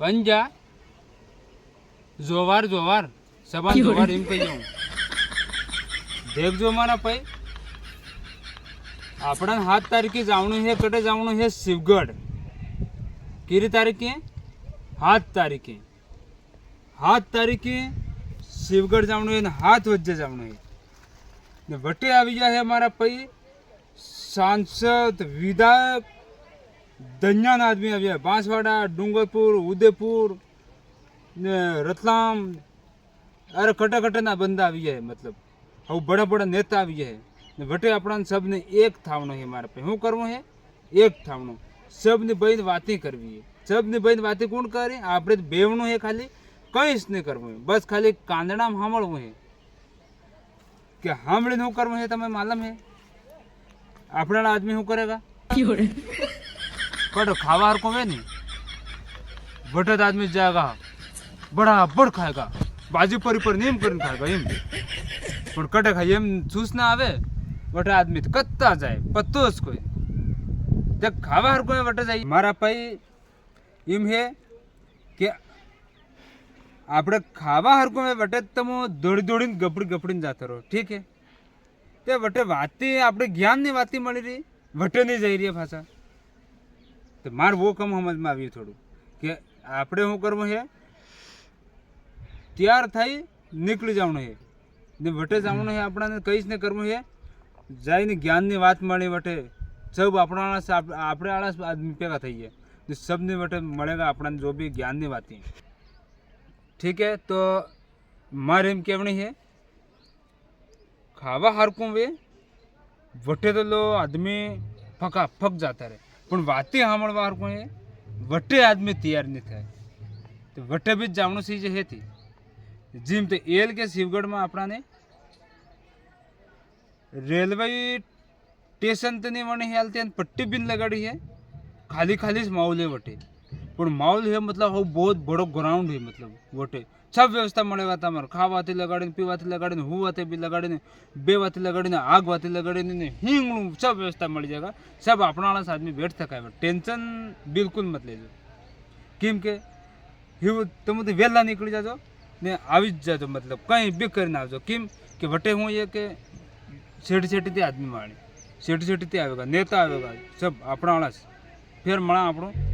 કંજા જોવાર જોવાર સબાન જોવાર એમ કહી જાઉં દેખજો મારા ભાઈ આપણા 7 તારીખે જવાનું છે કટે જવાનું છે શિવગઢ કેરી તારીખે 7 તારીખે 7 તારીખે શિવગઢ જવાનું છે ને 7 વચ્ચે જવાનું છે ને વટે આવી ગયા છે મારા ભાઈ सांसद विधायक दन्यान आदमी आया बांसवाड़ा डूंगरपुर उदयपुर ने रतलाम अरे कटा कटा ना बंदा आवी है मतलब अब बड़ा बड़ा नेता आवी है ने वटे अपना सब ने एक थावनो है मारे पे हूँ करवो है एक थावनो सब ने बहन बातें करवी है सब ने बहन बातें कौन करे आपरे बेवनो है खाली कई नहीं करवो है बस खाली कांदड़ा में हामळवो है कि हामळे नो करवो है तमे मालूम है अपना आदमी શું करेगा कट खावा हर को वे नहीं बटत आदमी जाएगा बड़ा बड़ खाएगा बाजू पर नेम कर खाएगा एम पर कटे खाई एम चूस ना आवे बटे आदमी तो कत्ता जाए पत्तो कोई जब खावा हर को बटे जाए मारा पाई एम है कि આપણે ખાવા હરકો વટે તમે દોડી દોડીને ગપડી ગપડીને જતા રહો ઠીક હે તે વટે વાતી આપણે જ્ઞાનની વાતી મળી રહી વટે નહીં જઈ રહી ભાષા તો માર વો કમ સમજમાં આવ્યું થોડું કે આપણે શું કરવું છે તૈયાર થઈ નીકળી જવાનું છે ને વટે જવાનું છે આપણાને કહીશ ને કરવું છે જઈને જ્ઞાનની વાત મળી વટે સબ આપણા આપણે આળસ આદમી ભેગા થઈ ગયા ને સબને વટે મળેગા આપણાને જો બી જ્ઞાનની વાતી ठीक है तो मारे एम कहनी है खावा हरकू वे वटे तो लो आदमी फका फक जाता रहे पण वाते सामळवा हरकू है वटे आदमी तैयार नहीं थाय तो वटे भी जावणुं सीजे है थी जिम तो एल के शिवगढ़ में अपना ने रेलवे स्टेशन तो नहीं वने हेलते पट्टी बिन लगाड़ी है खाली खाली माहौल है वटे પણ માહોલ है मतलब वो बहुत बड़ो ग्राउंड है मतलब वोटे सब व्यवस्था મળેગા તમારે ખાવાથી લગાડીને પીવાથી લગાડીને હુવાથી બી લગાડીને બેવાથી લગાડીને આગવાથી લગાડીને હિંગણું सब व्यवस्था મળી जाएगा सब આપણા વાળા આદમી બેઠ થકાય ટેન્શન બિલકુલ મત લેજો કેમ કે તમે વહેલા નીકળી જાજો ને આવી જ જાજો मतलब કંઈ બી કરીને આવજો કેમ કે વટે હું એ કે છેટી છેટીથી આદમી માણી છેટી છેટીથી આવેગા નેતા આવેગા सब આપણા વાળા ફેર મળા આપણું